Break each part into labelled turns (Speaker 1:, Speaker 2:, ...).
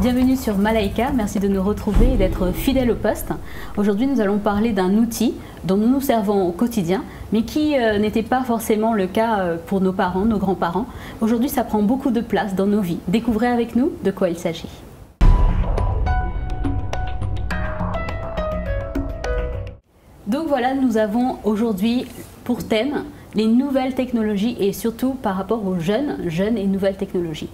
Speaker 1: Bienvenue sur Malaika, merci de nous retrouver et d'être fidèles au poste. Aujourd'hui, nous allons parler d'un outil dont nous nous servons au quotidien, mais qui n'était pas forcément le cas pour nos parents, nos grands-parents. Aujourd'hui, ça prend beaucoup de place dans nos vies. Découvrez avec nous de quoi il s'agit. Donc voilà, nous avons aujourd'hui pour thème les nouvelles technologies et surtout par rapport aux jeunes et nouvelles technologies.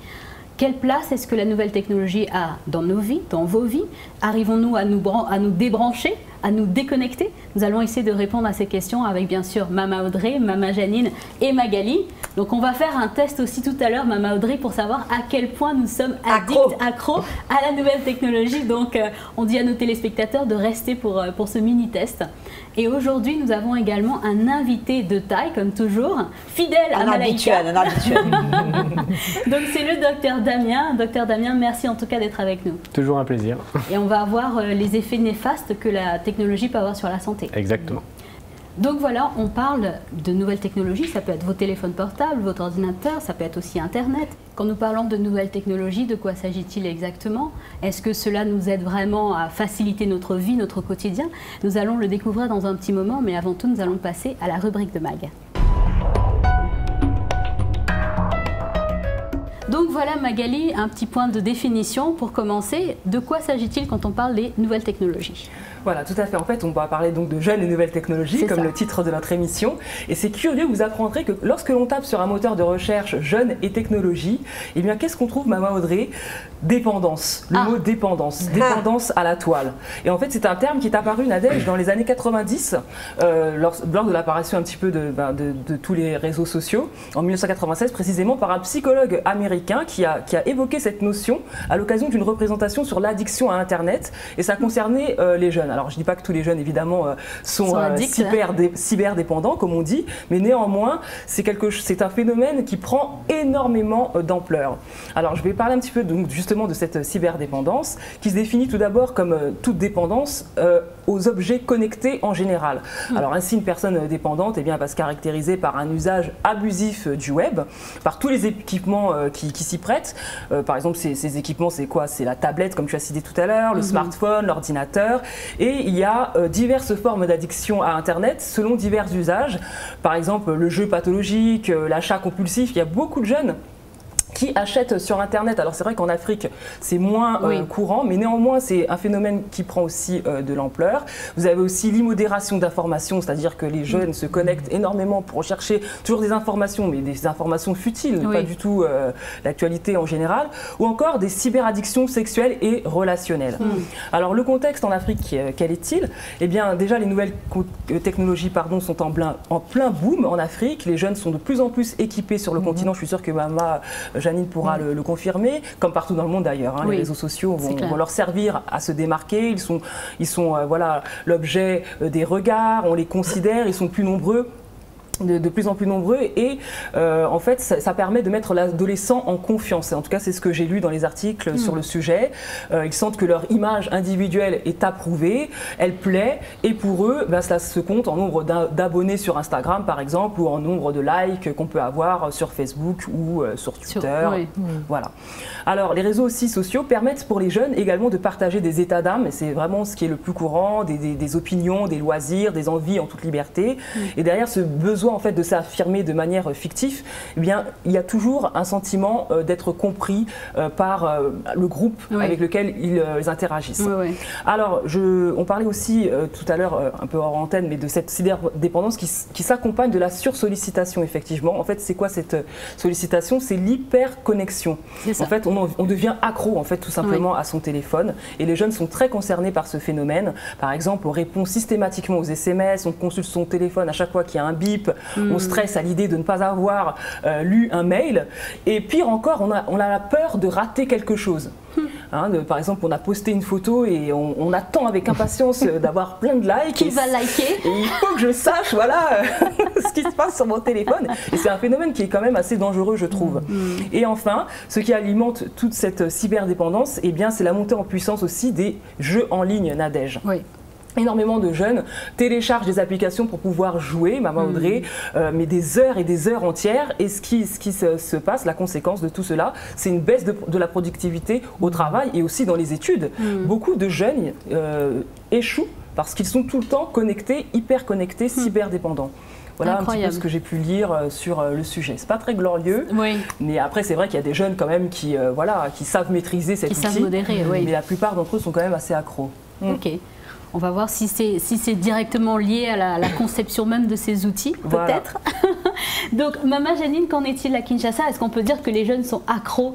Speaker 1: Quelle place est-ce que la nouvelle technologie a dans nos vies, dans vos vies? Arrivons-nous à nous débrancher, à nous déconnecter? Nous allons essayer de répondre à ces questions avec bien sûr Mama Audrey, Mama Janine et Magali. Donc on va faire un test aussi tout à l'heure, Mama Audrey, pour savoir à quel point nous sommes accros à la nouvelle technologie. Donc on dit à nos téléspectateurs de rester pour ce mini-test. Et aujourd'hui, nous avons également un invité de taille, comme toujours, fidèle à Malaika.
Speaker 2: Un habituel.
Speaker 1: Donc c'est le docteur Damien. Docteur Damien, merci en tout cas d'être avec nous.
Speaker 3: Toujours un plaisir.
Speaker 1: Et on va voir les effets néfastes que la technologie peut avoir sur la santé.
Speaker 3: Exactement.
Speaker 1: Donc voilà, on parle de nouvelles technologies, ça peut être vos téléphones portables, votre ordinateur, ça peut être aussi Internet. Quand nous parlons de nouvelles technologies, de quoi s'agit-il exactement? Est-ce que cela nous aide vraiment à faciliter notre vie, notre quotidien? Nous allons le découvrir dans un petit moment, mais avant tout, nous allons passer à la rubrique de Mag. Donc voilà Magali, un petit point de définition pour commencer. De quoi s'agit-il quand on parle des nouvelles technologies?
Speaker 2: Voilà, tout à fait. En fait, on va parler donc de jeunes et nouvelles technologies, comme le titre de notre émission. Et c'est curieux, vous apprendrez que lorsque l'on tape sur un moteur de recherche jeunes et technologies, eh bien, qu'est-ce qu'on trouve, Mama Audrey? Dépendance. Le mot dépendance. Dépendance à la toile. Et en fait, c'est un terme qui est apparu, Nadège, dans les années 90, lors de l'apparition un petit peu de tous les réseaux sociaux, en 1996 précisément, par un psychologue américain qui a évoqué cette notion à l'occasion d'une représentation sur l'addiction à Internet. Et ça concernait les jeunes. Alors, je ne dis pas que tous les jeunes, évidemment, sont cyberdépendants, comme on dit, mais néanmoins, c'est un phénomène qui prend énormément d'ampleur. Alors, je vais parler un petit peu justement de cette cyberdépendance, qui se définit tout d'abord comme toute dépendance aux objets connectés en général. Alors, ainsi, une personne dépendante va se caractériser par un usage abusif du web, par tous les équipements qui s'y prêtent. Par exemple, ces équipements, c'est quoi? C'est la tablette, comme tu as cité tout à l'heure, le smartphone, l'ordinateur. Et il y a diverses formes d'addiction à Internet selon divers usages. Par exemple, le jeu pathologique, l'achat compulsif. Il y a beaucoup de jeunes qui achètent sur Internet. Alors c'est vrai qu'en Afrique c'est moins courant, mais néanmoins c'est un phénomène qui prend aussi de l'ampleur. Vous avez aussi l'immodération d'informations, c'est-à-dire que les jeunes se connectent énormément pour chercher toujours des informations, mais des informations futiles, pas du tout l'actualité en général, ou encore des cyberaddictions sexuelles et relationnelles. Alors le contexte en Afrique, quel est-il? Eh bien déjà les nouvelles technologies sont en plein boom en Afrique. Les jeunes sont de plus en plus équipés sur le continent. Je suis sûre que Mama Janine pourra le confirmer, comme partout dans le monde d'ailleurs. Les réseaux sociaux vont leur servir à se démarquer. Ils sont voilà, l'objet des regards, on les considère, ils sont plus nombreux. De plus en plus nombreux et en fait ça permet de mettre l'adolescent en confiance. En tout cas c'est ce que j'ai lu dans les articles sur le sujet. Ils sentent que leur image individuelle est approuvée, elle plaît et pour eux cela se compte en nombre d'abonnés sur Instagram par exemple ou en nombre de likes qu'on peut avoir sur Facebook ou sur Twitter. Voilà. Alors les réseaux aussi sociaux permettent pour les jeunes également de partager des états d'âme et c'est vraiment ce qui est le plus courant, des opinions, des loisirs, des envies en toute liberté. Et derrière ce besoin en fait de s'affirmer de manière fictive, eh bien il y a toujours un sentiment d'être compris par le groupe avec lequel ils interagissent. Alors on parlait aussi tout à l'heure un peu hors antenne, mais de cette cyberdépendance qui s'accompagne de la sursollicitation effectivement. En fait c'est quoi cette sollicitation? C'est l'hyperconnexion. En fait on devient accro en fait tout simplement à son téléphone et les jeunes sont très concernés par ce phénomène. Par exemple on répond systématiquement aux SMS, on consulte son téléphone à chaque fois qu'il y a un bip. On stresse à l'idée de ne pas avoir lu un mail. Et pire encore, on a la peur de rater quelque chose. Par exemple, on a posté une photo et on attend avec impatience d'avoir plein de likes.
Speaker 1: Qui va liker?
Speaker 2: Et il faut que je sache ce qui se passe sur mon téléphone. Et c'est un phénomène qui est quand même assez dangereux, je trouve. Et enfin, ce qui alimente toute cette cyberdépendance, c'est la montée en puissance aussi des jeux en ligne, Nadège. énormément de jeunes téléchargent des applications pour pouvoir jouer, Maman Audrey, mais des heures et des heures entières. Et ce qui se passe, la conséquence de tout cela, c'est une baisse de la productivité au travail et aussi dans les études. Beaucoup de jeunes échouent parce qu'ils sont tout le temps connectés, hyper connectés, cyberdépendants. Voilà un petit peu ce que j'ai pu lire sur le sujet. C'est pas très glorieux, mais après c'est vrai qu'il y a des jeunes quand même qui savent maîtriser cet outil,
Speaker 1: savent modérer,
Speaker 2: mais la plupart d'entre eux sont quand même assez accros.
Speaker 1: Ok. On va voir si c'est directement lié à la conception même de ces outils, peut-être. Donc, Mama Janine, qu'en est-il à Kinshasa? Est-ce qu'on peut dire que les jeunes sont accros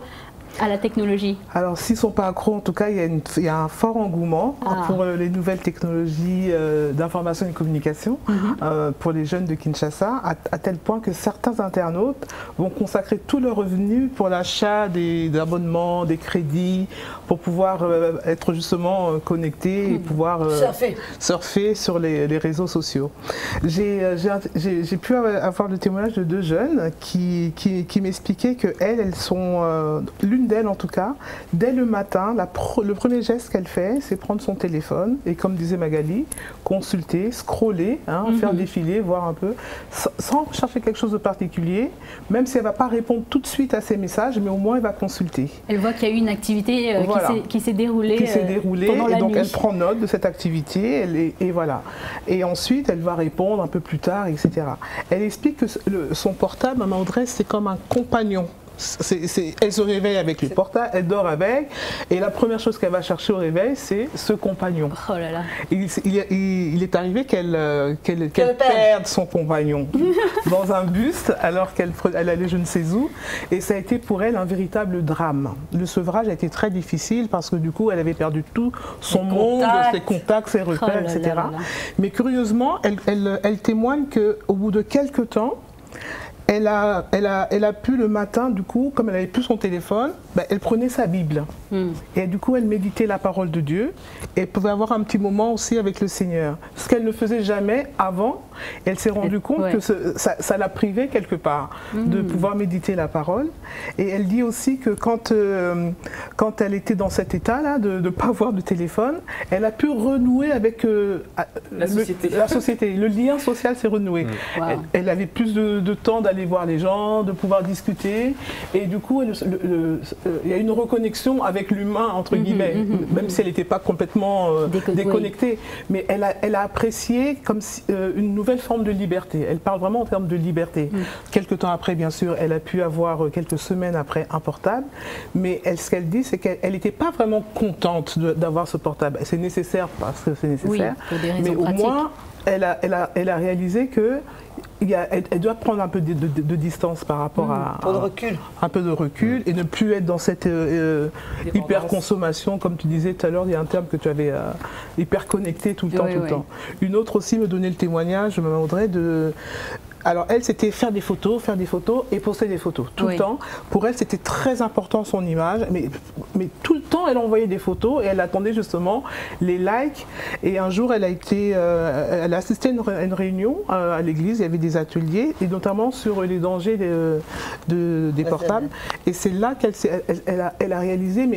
Speaker 1: à la technologie?
Speaker 3: Alors, s'ils ne sont pas accros, en tout cas, il y a un fort engouement pour les nouvelles technologies d'information et de communication pour les jeunes de Kinshasa, à tel point que certains internautes vont consacrer tous leurs revenus pour l'achat d'abonnements, des crédits, pour pouvoir être justement connectés et pouvoir surfer sur les réseaux sociaux. J'ai pu avoir le témoignage de 2 jeunes qui m'expliquaient qu'elles sont, l'une d'elles en tout cas, dès le matin, le premier geste qu'elle fait, c'est prendre son téléphone et, comme disait Magali, consulter, scroller, faire défiler, voir un peu, sans chercher quelque chose de particulier, même si elle ne va pas répondre tout de suite à ces messages, mais au moins elle va consulter.
Speaker 1: Elle voit qu'il y a eu une activité qui s'est déroulée pendant la nuit.
Speaker 3: Et donc elle prend note de cette activité et voilà. Et ensuite elle va répondre un peu plus tard, etc. Elle explique que son portable, Maman Audrey, c'est comme un compagnon. Elle se réveille avec le portable, elle dort avec, et la première chose qu'elle va chercher au réveil, c'est ce compagnon.
Speaker 1: Oh là là.
Speaker 3: Il est arrivé qu'elle perde son compagnon dans un bus alors qu'elle allait je ne sais où, et ça a été pour elle un véritable drame. Le sevrage a été très difficile parce que du coup elle avait perdu tout son monde, ses contacts, ses repères, etc. Mais curieusement, elle témoigne qu'au bout de quelques temps, elle a pu le matin, du coup, comme elle n'avait plus son téléphone, elle prenait sa Bible. Et du coup, elle méditait la parole de Dieu. Et elle pouvait avoir un petit moment aussi avec le Seigneur. Ce qu'elle ne faisait jamais avant. Elle s'est rendue compte que ça l'a privée quelque part de pouvoir méditer la parole. Et elle dit aussi que quand elle était dans cet état-là, de ne pas avoir de téléphone, elle a pu renouer avec la société. Le lien social s'est renoué. Elle avait plus de temps d'aller voir les gens, de pouvoir discuter, et du coup il y a une reconnexion avec l'humain entre guillemets, même si elle n'était pas complètement déconnectée, mais elle a apprécié comme une nouvelle forme de liberté. Elle parle vraiment en termes de liberté. Quelques temps après, bien sûr, elle a pu avoir, quelques semaines après, un portable, mais ce qu'elle dit, c'est qu'elle n'était pas vraiment contente d'avoir ce portable. C'est nécessaire parce que c'est nécessaire, mais au moins elle a réalisé que elle doit prendre un peu de distance par rapport à un peu de recul et ne plus être dans cette hyper consommation, comme tu disais tout à l'heure. Il y a un terme que tu avais hyper connecté tout le temps. Une autre aussi me donnait le témoignage, Maman Audrey, alors elle, c'était faire des photos et poster des photos tout le temps. Pour elle, c'était très important son image, mais tout le temps elle envoyait des photos et elle attendait justement les likes. Et un jour elle a assisté à une réunion à l'église, il y avait des ateliers et notamment sur les dangers des portables. Et c'est là qu'elle a réalisé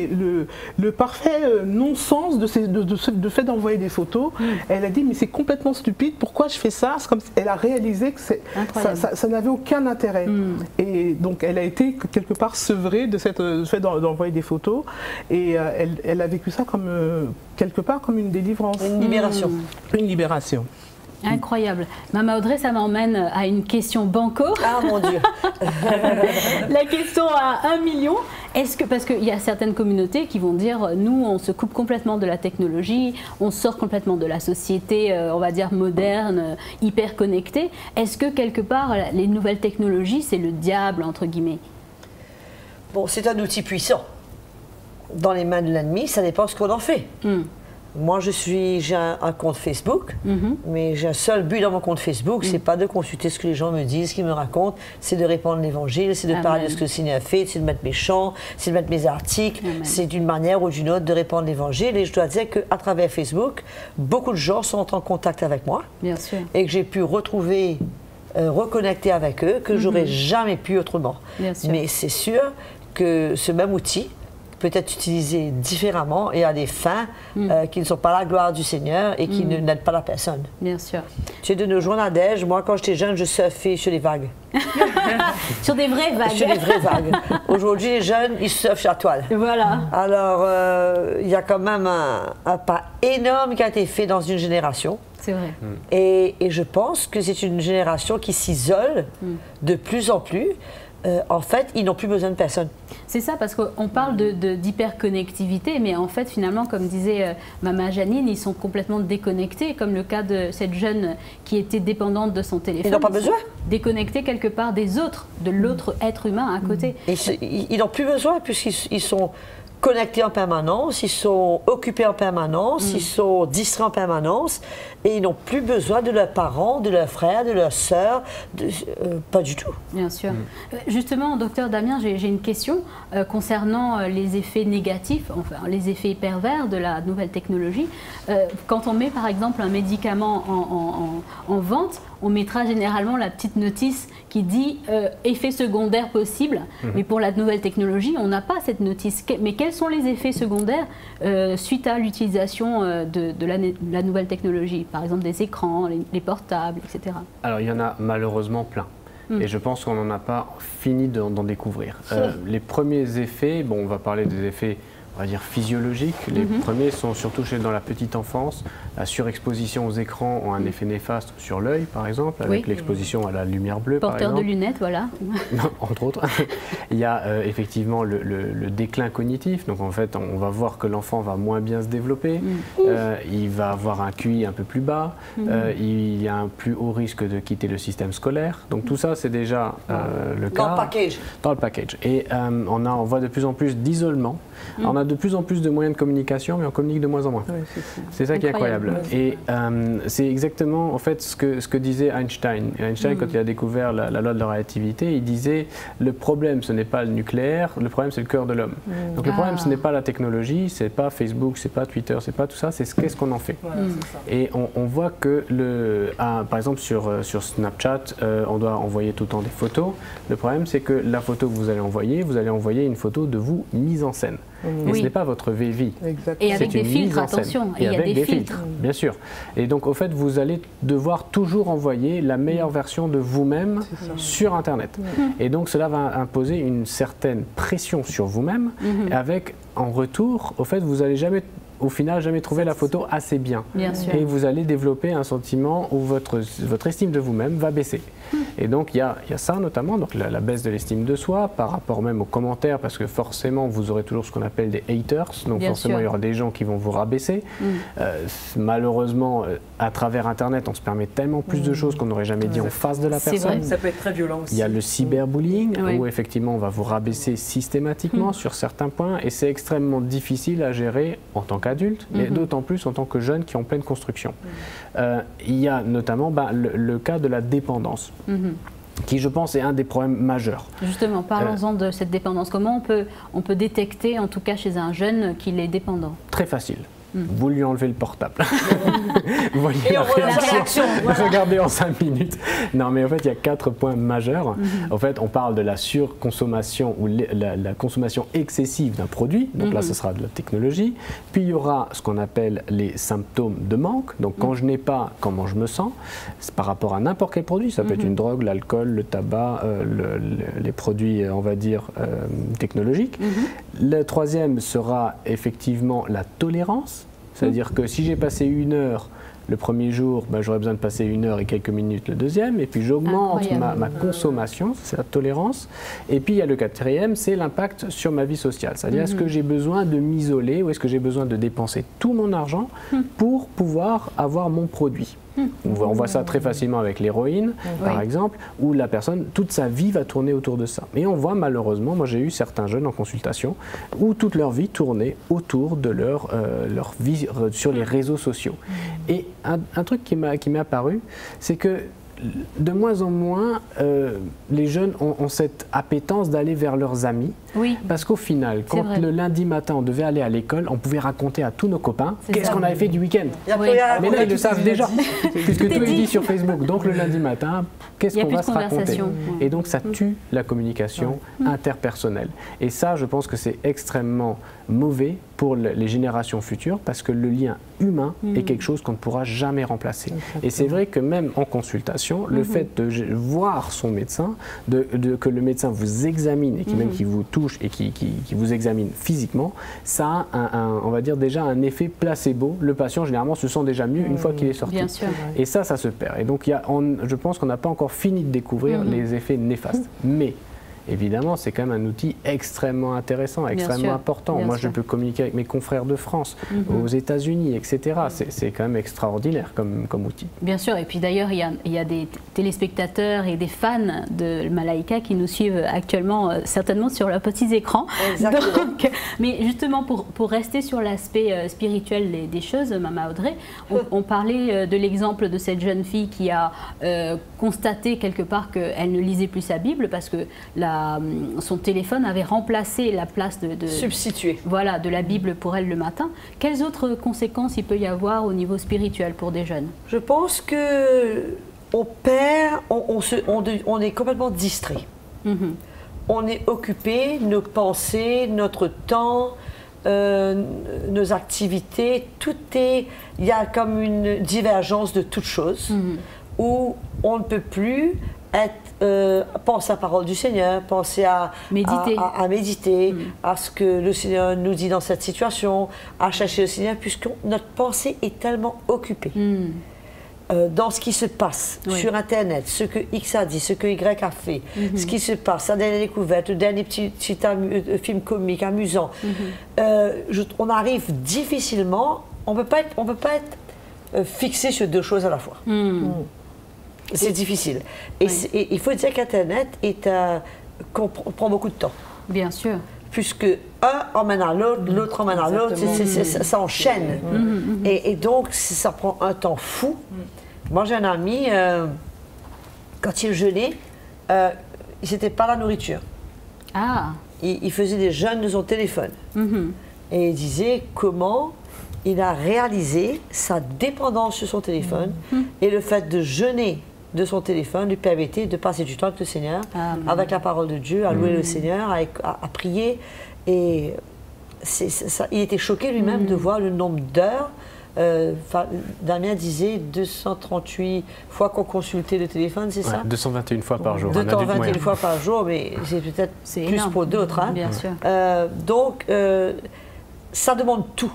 Speaker 3: le parfait non-sens de fait d'envoyer des photos. Elle a dit mais c'est complètement stupide, pourquoi je fais ça? Elle a réalisé que ça n'avait aucun intérêt. Et donc elle a été quelque part sevrée de ce fait d'envoyer des photos, et elle a vécu ça comme quelque part comme une délivrance.
Speaker 4: Une libération.
Speaker 3: Une libération.
Speaker 1: Incroyable. Mama Audrey, ça m'emmène à une question banco.
Speaker 4: Ah mon Dieu.
Speaker 1: La question à 1 million. Parce qu'il y a certaines communautés qui vont dire, nous, on se coupe complètement de la technologie, on sort complètement de la société, on va dire, moderne, hyper connectée. Est-ce que quelque part, les nouvelles technologies, c'est le diable, entre guillemets?
Speaker 4: Bon, c'est un outil puissant. Dans les mains de l'ennemi, ça dépend ce qu'on en fait. Moi, j'ai un compte Facebook, mais j'ai un seul but dans mon compte Facebook, c'est pas de consulter ce que les gens me disent, ce qu'ils me racontent, c'est de répandre l'évangile, c'est de parler de ce que le Seigneur a fait, c'est de mettre mes chants, c'est de mettre mes articles, c'est d'une manière ou d'une autre de répandre l'évangile. Et je dois dire qu'à travers Facebook, beaucoup de gens sont en contact avec moi.
Speaker 1: Bien sûr.
Speaker 4: Et que j'ai pu retrouver, reconnecter avec eux, que j'aurais jamais pu autrement.
Speaker 1: Bien sûr.
Speaker 4: Mais c'est sûr que ce même outil peut-être utilisé différemment et à des fins qui ne sont pas la gloire du Seigneur et qui n'aident pas la personne.
Speaker 1: Bien sûr.
Speaker 4: Tu sais, de nos jours, Nadège, moi, quand j'étais jeune, je surfais sur les vagues.
Speaker 1: Sur des vraies vagues.
Speaker 4: Sur des vraies vagues. Aujourd'hui, les jeunes, ils surfent sur la toile.
Speaker 1: Voilà.
Speaker 4: Alors, il y a quand même un pas énorme qui a été fait dans une génération.
Speaker 1: C'est vrai.
Speaker 4: Et je pense que c'est une génération qui s'isole de plus en plus. En fait, ils n'ont plus besoin de personne.
Speaker 1: C'est ça, parce qu'on parle d'hyperconnectivité, mais en fait, finalement, comme disait Maman Janine, ils sont complètement déconnectés, comme le cas de cette jeune qui était dépendante de son téléphone.
Speaker 4: Ils n'ont pas besoin.
Speaker 1: Déconnectés quelque part des autres, de l'autre être humain à côté.
Speaker 4: Et ils n'ont plus besoin, puisqu'ils sont connectés en permanence, ils sont occupés en permanence, ils sont distraits en permanence, et ils n'ont plus besoin de leurs parents, de leurs frères, de leurs sœurs, pas du tout.
Speaker 1: Bien sûr. Justement, docteur Damien, j'ai une question concernant les effets négatifs, enfin les effets pervers de la nouvelle technologie. Quand on met par exemple un médicament en vente, on mettra généralement la petite notice qui dit effet secondaire possible, mais pour la nouvelle technologie, on n'a pas cette notice. Mais quels sont les effets secondaires suite à l'utilisation de la nouvelle technologie? Par exemple des écrans, les portables, etc.
Speaker 5: Alors il y en a malheureusement plein. Et je pense qu'on n'en a pas fini d'en découvrir. Les premiers effets, bon, on va parler des effets, on va dire, physiologiques. Les premiers sont surtout dans la petite enfance. La surexposition aux écrans ont un effet néfaste sur l'œil, par exemple, avec l'exposition à la lumière bleue, par exemple.
Speaker 1: Porteur de lunettes, voilà.
Speaker 5: Entre autres. Il y a effectivement le déclin cognitif. Donc en fait, on va voir que l'enfant va moins bien se développer. Il va avoir un QI un peu plus bas. Il y a un plus haut risque de quitter le système scolaire. Donc tout ça, c'est déjà le cas.
Speaker 4: Dans le package.
Speaker 5: Dans le package. Et on voit de plus en plus d'isolement. On a de plus en plus de moyens de communication, mais on communique de moins en moins. C'est ça qui est incroyable. Et c'est exactement en fait ce que disait Einstein. Einstein, quand il a découvert la loi de la relativité, il disait le problème, ce n'est pas le nucléaire, le problème, c'est le cœur de l'homme. Donc le problème, ce n'est pas la technologie, c'est pas Facebook, c'est pas Twitter, c'est pas tout ça, c'est qu'est-ce qu'on en fait. Et on voit que, par exemple, sur Snapchat, on doit envoyer tout le temps des photos. Le problème, c'est que la photo que vous allez envoyer une photo de vous mise en scène. Et ce n'est pas votre vraie vie.
Speaker 1: Et avec des filtres, attention.
Speaker 5: Et avec des filtres, bien sûr. Et donc, au fait, vous allez devoir toujours envoyer la meilleure version de vous-même sur Internet. Et donc, cela va imposer une certaine pression sur vous-même, avec, en retour, au fait, vous n'allez jamais au final jamais trouver la photo assez bien. Et vous allez développer un sentiment où votre estime de vous-même va baisser. Et donc il y a ça notamment, donc la baisse de l'estime de soi par rapport même aux commentaires, parce que forcément vous aurez toujours ce qu'on appelle des haters, donc forcément il y aura des gens qui vont vous rabaisser. Malheureusement, à travers Internet, on se permet tellement plus de choses qu'on n'aurait jamais dit en face de la personne.
Speaker 2: Ça peut être très violent aussi.
Speaker 5: Il y a le cyberbullying, où effectivement on va vous rabaisser systématiquement sur certains points, et c'est extrêmement difficile à gérer en tant qu'adulte, et d'autant plus en tant que jeune qui est en pleine construction. Il y a notamment le cas de la dépendance, qui je pense est un des problèmes majeurs.
Speaker 1: Justement, parlons-en de cette dépendance. Comment on peut détecter, en tout cas chez un jeune, qu'il est dépendant? Très
Speaker 5: facile. Vous lui enlevez le portable. Vous voyez
Speaker 4: la réaction.
Speaker 5: Regardez en 5 minutes. Non, mais en fait, il y a 4 points majeurs. En fait, on parle de la surconsommation ou la consommation excessive d'un produit. Donc là, ce sera de la technologie. Puis, il y aura ce qu'on appelle les symptômes de manque. Donc, quand je n'ai pas, comment je me sens, c'est par rapport à n'importe quel produit. Ça peut être une drogue, l'alcool, le tabac, les produits, on va dire, technologiques. Le troisième sera effectivement la tolérance. C'est-à-dire que si j'ai passé 1 heure le premier jour, j'aurais besoin de passer 1 heure et quelques minutes le deuxième, et puis j'augmente ma consommation, c'est la tolérance. Et puis il y a le quatrième, c'est l'impact sur ma vie sociale. C'est-à-dire est-ce que j'ai besoin de m'isoler ou est-ce que j'ai besoin de dépenser tout mon argent pour pouvoir avoir mon produit. On voit ça très facilement avec l'héroïne, par exemple, où la personne, toute sa vie va tourner autour de ça. Et on voit malheureusement, moi j'ai eu certains jeunes en consultation, où toute leur vie tournait autour de leur vie sur les réseaux sociaux. Et un truc qui m'est apparu, c'est que de moins en moins, les jeunes ont cette appétence d'aller vers leurs amis.
Speaker 1: Oui.
Speaker 5: Parce qu'au final, quand le lundi matin, on devait aller à l'école, on pouvait raconter à tous nos copains qu'est-ce qu'on avait fait du week-end.
Speaker 1: Oui.
Speaker 5: Mais là, ils le savent déjà, puisque tout est dit sur Facebook. Donc, le lundi matin, qu'est-ce qu'on va se raconter? Et donc, ça tue la communication interpersonnelle. Et ça, je pense que c'est extrêmement mauvais pour les générations futures, parce que le lien humain est quelque chose qu'on ne pourra jamais remplacer. Et c'est vrai que même en consultation, le fait de voir son médecin, que le médecin vous examine et même qui vous touche et qui vous examine physiquement, ça a on va dire déjà un effet placebo. Le patient généralement se sent déjà mieux une fois qu'il est sorti.
Speaker 1: Bien sûr.
Speaker 5: Et ça se perd. Et donc je pense qu'on n'a pas encore fini de découvrir les effets néfastes. Mais évidemment, c'est quand même un outil extrêmement intéressant, extrêmement important. Moi, je peux communiquer avec mes confrères de France, aux États-Unis, etc. C'est quand même extraordinaire comme outil.
Speaker 1: Bien sûr. Et puis d'ailleurs, il y a des téléspectateurs et des fans de Malaika qui nous suivent actuellement, certainement sur leurs petits écrans.
Speaker 4: Exactement.
Speaker 1: Donc, mais justement, pour rester sur l'aspect spirituel des choses, Mama Audrey, on parlait de l'exemple de cette jeune fille qui a constaté quelque part qu'elle ne lisait plus sa Bible parce que son téléphone avait remplacé la place
Speaker 4: substitué.
Speaker 1: Voilà, de la Bible pour elle le matin. Quelles autres conséquences il peut y avoir au niveau spirituel pour des jeunes?
Speaker 4: Je pense que on perd, on est complètement distrait. On est occupé, nos pensées, notre temps, nos activités, il y a comme une divergence de toutes choses où on ne peut plus penser à la parole du Seigneur, penser à méditer, à ce que le Seigneur nous dit dans cette situation, à chercher le Seigneur, puisque notre pensée est tellement occupée dans ce qui se passe sur Internet, ce que X a dit, ce que Y a fait, ce qui se passe, la dernière découverte, le dernier petit film comique, amusant. On arrive difficilement, on ne peut pas être fixé sur deux choses à la fois. C'est difficile. Et il faut dire qu'Internet prend beaucoup de temps.
Speaker 1: Bien sûr.
Speaker 4: Puisque un emmène à l'autre, l'autre emmène à l'autre, ça enchaîne. Et donc, ça prend un temps fou. Moi, j'ai un ami, quand il jeûnait, c'était pas la nourriture. Il faisait des jeûnes de son téléphone. Et il disait comment il a réalisé sa dépendance sur son téléphone et le fait de jeûner de son téléphone lui permettait de passer du temps avec le Seigneur, avec la parole de Dieu, à louer le Seigneur, à prier. Et il était choqué lui-même de voir le nombre d'heures. Damien disait 238 fois qu'on consultait le téléphone, c'est ça?
Speaker 5: 221 fois par jour.
Speaker 4: 221 fois par jour, mais c'est peut-être plus pour d'autres. Hein?
Speaker 1: Bien sûr.
Speaker 4: Donc, ça demande tout.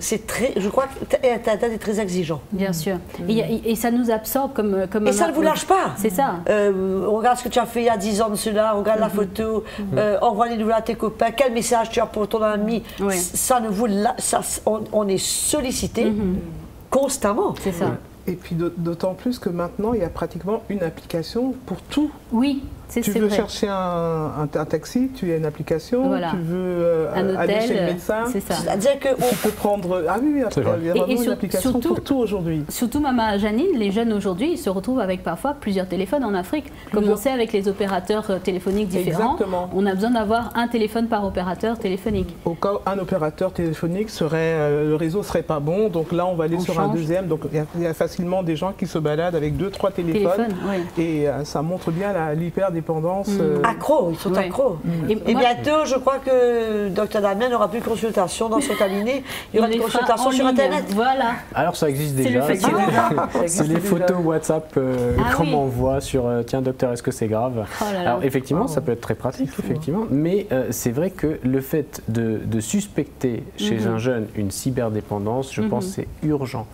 Speaker 4: C'est très, je crois que Internet est très exigeant.
Speaker 1: Bien sûr. Et ça nous absorbe comme
Speaker 4: et ça ne vous lâche pas.
Speaker 1: C'est ça.
Speaker 4: Regarde ce que tu as fait il y a 10 ans de cela, regarde la photo, envoie les nouvelles à tes copains, quel message tu as pour ton ami. Ça ne vous on est sollicité constamment.
Speaker 1: C'est ça.
Speaker 3: Et puis d'autant plus que maintenant, il y a pratiquement une application pour tout.
Speaker 1: Oui, c'est vrai.
Speaker 3: Tu veux chercher un taxi, tu as une application.
Speaker 1: Voilà.
Speaker 3: Tu veux aller chez le médecin.
Speaker 1: C'est ça.
Speaker 4: C'est-à-dire que
Speaker 3: tu peux prendre... Ah oui, il y a vraiment une application pour tout aujourd'hui.
Speaker 1: Surtout, Maman Janine, les jeunes aujourd'hui, ils se retrouvent avec parfois plusieurs téléphones en Afrique. Comme on sait avec les opérateurs téléphoniques différents, on a besoin d'avoir un téléphone par opérateur téléphonique.
Speaker 3: Au cas où un opérateur téléphonique le réseau serait pas bon, donc là on va aller sur un deuxième. Donc il y a facilement des gens qui se baladent avec 2-3 téléphones. Et ça montre bien l'hyperdépendance.
Speaker 4: Accro, ils sont accros. Et bientôt, je crois que Dr Damien n'aura plus de consultation dans son cabinet. Il y aura des consultations sur Internet.
Speaker 1: Voilà.
Speaker 5: Alors ça existe déjà. C'est les photos WhatsApp qu'on m'envoie sur tiens docteur, est-ce que c'est grave? Alors effectivement, ça peut être très pratique, effectivement. Mais c'est vrai que le fait de suspecter chez un jeune une cyberdépendance, je pense que c'est urgent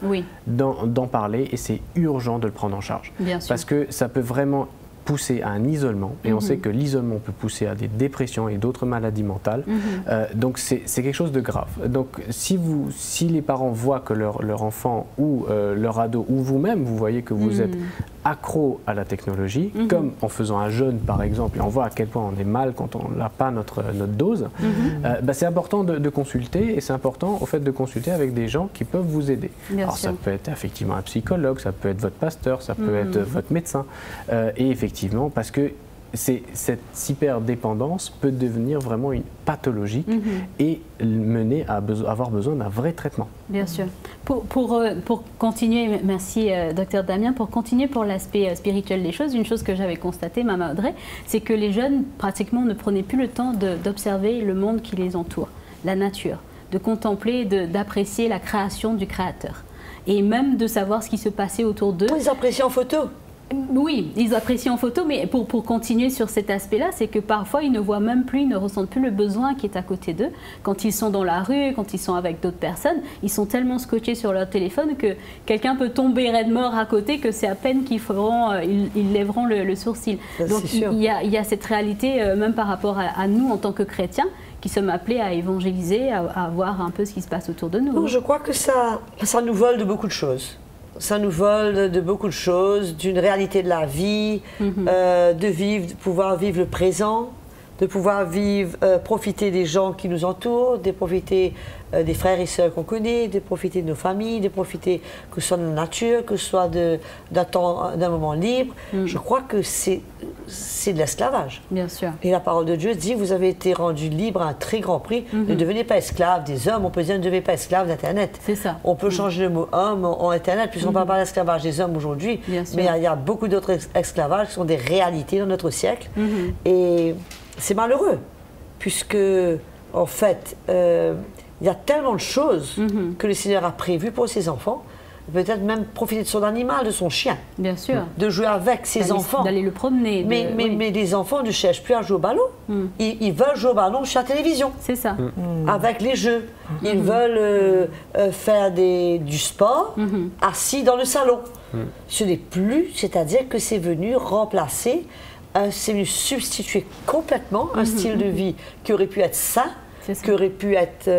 Speaker 5: d'en parler et c'est urgent de le prendre en charge. Parce que ça peut vraiment pousser à un isolement, et on sait que l'isolement peut pousser à des dépressions et d'autres maladies mentales, donc c'est quelque chose de grave. Donc si les parents voient que leur enfant ou leur ado, ou vous-même, vous voyez que vous êtes accro à la technologie, comme en faisant un jeûne par exemple, et on voit à quel point on est mal quand on n'a pas notre dose, c'est important de consulter, et c'est important au fait de consulter avec des gens qui peuvent vous aider. Alors ça peut être effectivement un psychologue, ça peut être votre pasteur, ça peut être votre médecin, et effectivement parce que cette cyberdépendance peut devenir vraiment une pathologie et mener à avoir besoin d'un vrai traitement.
Speaker 1: Bien sûr. Pour continuer, merci Dr Damien, pour continuer pour l'aspect spirituel des choses, une chose que j'avais constatée, Maman Audrey, c'est que les jeunes pratiquement ne prenaient plus le temps d'observer le monde qui les entoure, la nature, de contempler, d'apprécier la création du Créateur. Et même de savoir ce qui se passait autour d'eux.
Speaker 4: Ils apprécient en photo.
Speaker 1: Oui, ils apprécient en photo, mais pour continuer sur cet aspect-là, c'est que parfois ils ne voient même plus, ils ne ressentent plus le besoin qui est à côté d'eux. Quand ils sont dans la rue, quand ils sont avec d'autres personnes, ils sont tellement scotchés sur leur téléphone que quelqu'un peut tomber raide mort à côté, que c'est à peine qu'ils ils lèveront le sourcil. Donc il y a cette réalité, même par rapport à nous en tant que chrétiens, qui sommes appelés à évangéliser, à voir un peu ce qui se passe autour de nous.
Speaker 4: Non, je crois que ça nous vole de beaucoup de choses. Ça nous vole de beaucoup de choses, d'une réalité de la vie, de pouvoir vivre le présent, de pouvoir profiter des gens qui nous entourent, de profiter des frères et sœurs qu'on connaît, de profiter de nos familles, de profiter que ce soit de la nature, que ce soit d'un moment libre. Je crois que c'est de l'esclavage.
Speaker 1: Bien sûr.
Speaker 4: Et la parole de Dieu dit, vous avez été rendus libres à un très grand prix. Ne devenez pas esclaves des hommes. On peut dire, ne devenez pas esclaves d'Internet.
Speaker 1: C'est ça.
Speaker 4: On peut changer le mot homme en Internet, puisqu'on ne parle pas d'esclavage des hommes aujourd'hui. Mais il y a beaucoup d'autres esclavages qui sont des réalités dans notre siècle. Et c'est malheureux, puisque, en fait, il y a tellement de choses que le Seigneur a prévues pour ses enfants. Peut-être même profiter de son animal, de son chien.
Speaker 1: Bien sûr.
Speaker 4: De jouer avec ses enfants.
Speaker 1: D'aller le promener.
Speaker 4: Mais les enfants ne cherchent plus à jouer au ballon. Ils veulent jouer au ballon sur la télévision.
Speaker 1: C'est ça.
Speaker 4: Avec les jeux. Ils veulent faire du sport assis dans le salon. Ce n'est plus, c'est-à-dire que c'est venu remplacer, c'est venu substituer complètement un style de vie qui aurait pu être sain, qui aurait pu être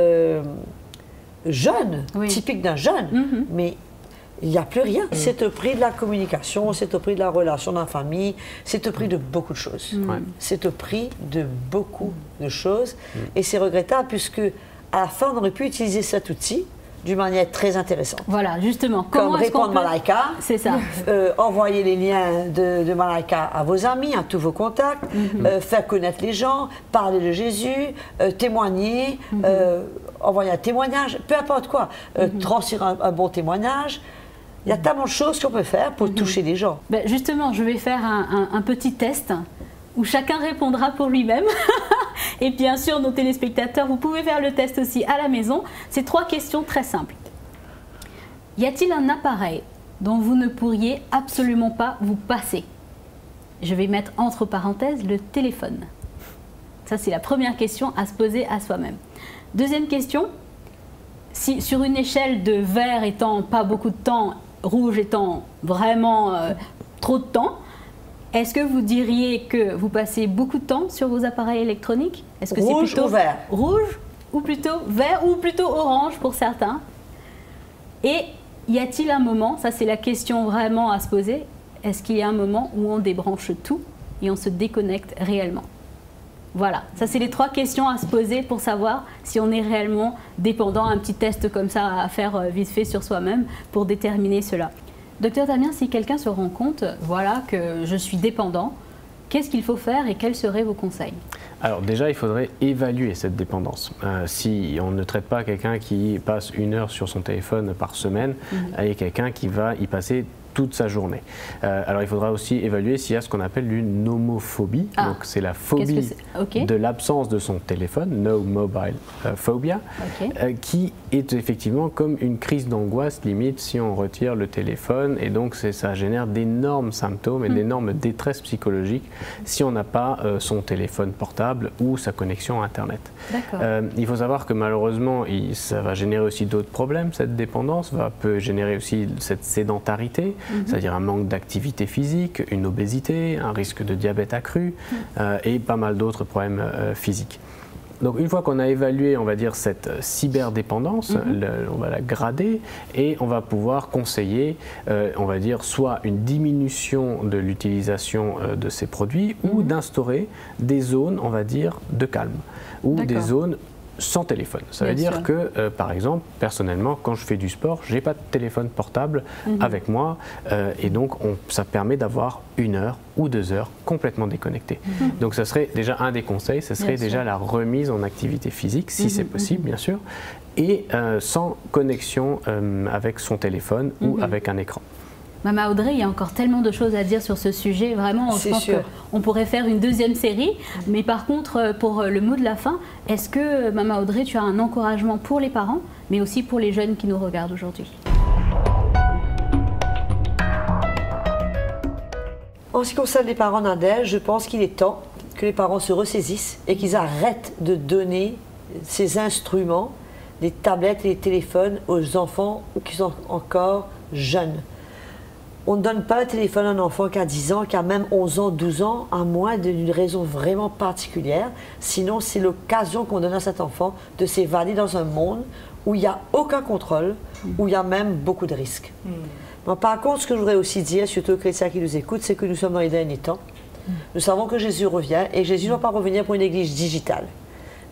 Speaker 4: jeune, typique d'un jeune, mais il n'y a plus rien. C'est au prix de la communication, c'est au prix de la relation dans la famille, c'est au prix de beaucoup de choses. C'est au prix de beaucoup de choses. Et c'est regrettable puisque à la fin, on aurait pu utiliser cet outil d'une manière très intéressante.
Speaker 1: Voilà, justement.
Speaker 4: Comme répondre Malaika,
Speaker 1: c'est ça.
Speaker 4: Envoyer les liens de Malaika à vos amis, à tous vos contacts, faire connaître les gens, parler de Jésus, témoigner, envoyer un témoignage, peu importe quoi, transférer un bon témoignage. Il y a tellement de choses qu'on peut faire pour toucher les gens.
Speaker 1: Ben justement, je vais faire un petit test où chacun répondra pour lui-même. Et bien sûr, nos téléspectateurs, vous pouvez faire le test aussi à la maison. C'est 3 questions très simples. Y a-t-il un appareil dont vous ne pourriez absolument pas vous passer? Je vais mettre entre parenthèses le téléphone. Ça, c'est la première question à se poser à soi-même. Deuxième question, si sur une échelle de vert étant pas beaucoup de temps, rouge étant vraiment trop de temps, est-ce que vous diriez que vous passez beaucoup de temps sur vos appareils électroniques? Est-ce que
Speaker 4: rouge
Speaker 1: c'est plutôt
Speaker 4: ou vert?
Speaker 1: Rouge ou plutôt vert ou plutôt orange pour certains? Et y a-t-il un moment, ça c'est la question vraiment à se poser, est-ce qu'il y a un moment où on débranche tout et on se déconnecte réellement? Voilà, ça c'est les 3 questions à se poser pour savoir si on est réellement dépendant. Un petit test comme ça à faire vite fait sur soi-même pour déterminer cela. Docteur Damien, si quelqu'un se rend compte, voilà, que je suis dépendant, qu'est-ce qu'il faut faire et quels seraient vos conseils?
Speaker 5: Alors déjà, il faudrait évaluer cette dépendance. Si on ne traite pas quelqu'un qui passe 1 heure sur son téléphone par semaine, et quelqu'un qui va y passer toute sa journée. Alors il faudra aussi évaluer s'il y a ce qu'on appelle une nomophobie. Donc c'est la phobie de l'absence de son téléphone, no mobile phobia, qui est effectivement comme une crise d'angoisse limite si on retire le téléphone, et donc ça génère d'énormes symptômes et d'énormes détresse psychologique si on n'a pas son téléphone portable ou sa connexion à Internet. Il faut savoir que malheureusement ça va générer aussi d'autres problèmes, cette dépendance peut générer aussi cette sédentarité, c'est-à-dire un manque d'activité physique, une obésité, un risque de diabète accru et pas mal d'autres problèmes physiques. Donc une fois qu'on a évalué, on va dire, cette cyberdépendance, on va la grader et on va pouvoir conseiller, on va dire, soit une diminution de l'utilisation de ces produits ou d'instaurer des zones, on va dire, de calme ou des zones sans téléphone. Ça veut dire que, par exemple, personnellement, quand je fais du sport, je n'ai pas de téléphone portable avec moi et donc ça permet d'avoir 1 heure ou 2 heures complètement déconnecté. Donc ça serait déjà un des conseils, ce serait déjà la remise en activité physique, si c'est possible bien sûr, et sans connexion avec son téléphone ou avec un écran.
Speaker 1: Maman Audrey, il y a encore tellement de choses à dire sur ce sujet. Vraiment, je pense qu'on pourrait faire une 2e série. Mais par contre, pour le mot de la fin, est-ce que, Maman Audrey, tu as un encouragement pour les parents, mais aussi pour les jeunes qui nous regardent aujourd'hui?
Speaker 4: En ce qui concerne les parents d'Adèle, je pense qu'il est temps que les parents se ressaisissent et qu'ils arrêtent de donner ces instruments, les tablettes et les téléphones aux enfants qui sont encore jeunes. On ne donne pas le téléphone à un enfant qui a 10 ans, qui a même 11 ans, 12 ans, à moins d'une raison vraiment particulière. Sinon, c'est l'occasion qu'on donne à cet enfant de s'évader dans un monde où il n'y a aucun contrôle, où il y a même beaucoup de risques. Mais par contre, ce que je voudrais aussi dire, surtout aux chrétiens qui nous écoutent, c'est que nous sommes dans les derniers temps. Nous savons que Jésus revient, et Jésus ne va pas revenir pour une église digitale.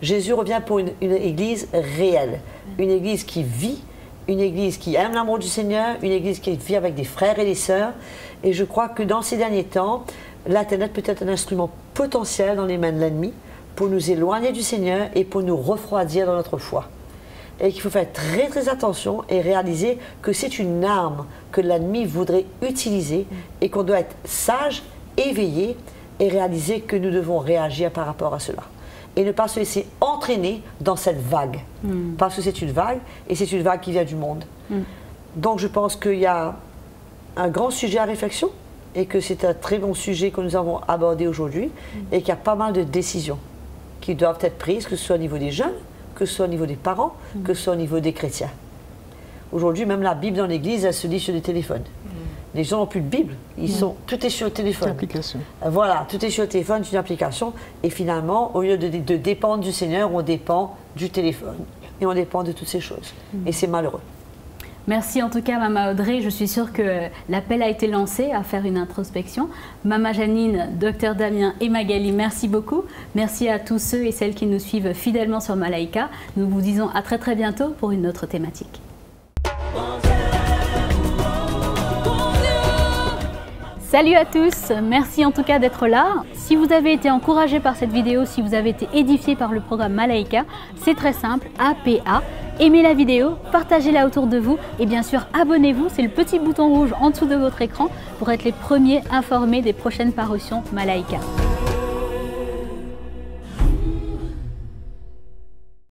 Speaker 4: Jésus revient pour une église réelle, une église qui vit, une église qui aime l'amour du Seigneur, une église qui vit avec des frères et des sœurs. Et je crois que dans ces derniers temps, l'Internet peut être un instrument potentiel dans les mains de l'ennemi pour nous éloigner du Seigneur et pour nous refroidir dans notre foi. Et qu'il faut faire très très attention et réaliser que c'est une arme que l'ennemi voudrait utiliser et qu'on doit être sage, éveillé et réaliser que nous devons réagir par rapport à cela. Et ne pas se laisser entraîner dans cette vague. Parce que c'est une vague, et c'est une vague qui vient du monde. Donc je pense qu'il y a un grand sujet à réflexion, et que c'est un très bon sujet que nous avons abordé aujourd'hui, et qu'il y a pas mal de décisions qui doivent être prises, que ce soit au niveau des jeunes, que ce soit au niveau des parents, que ce soit au niveau des chrétiens. Aujourd'hui, même la Bible dans l'église, elle se lit sur des téléphones. Les gens n'ont plus de Bible, tout est sur le téléphone.
Speaker 3: Application.
Speaker 4: Voilà, tout est sur le téléphone, c'est une application. Et finalement, au lieu de dépendre du Seigneur, on dépend du téléphone. Et on dépend de toutes ces choses. Et c'est malheureux.
Speaker 1: Merci en tout cas, Maman Audrey. Je suis sûre que l'appel a été lancé à faire une introspection. Maman Janine, Dr Damien et Magali, merci beaucoup. Merci à tous ceux et celles qui nous suivent fidèlement sur Malaika. Nous vous disons à très très bientôt pour une autre thématique. Salut à tous, merci en tout cas d'être là. Si vous avez été encouragé par cette vidéo, si vous avez été édifié par le programme Malaika, c'est très simple, APA. Aimez la vidéo, partagez-la autour de vous et bien sûr abonnez-vous, c'est le petit bouton rouge en dessous de votre écran pour être les premiers informés des prochaines parutions Malaika.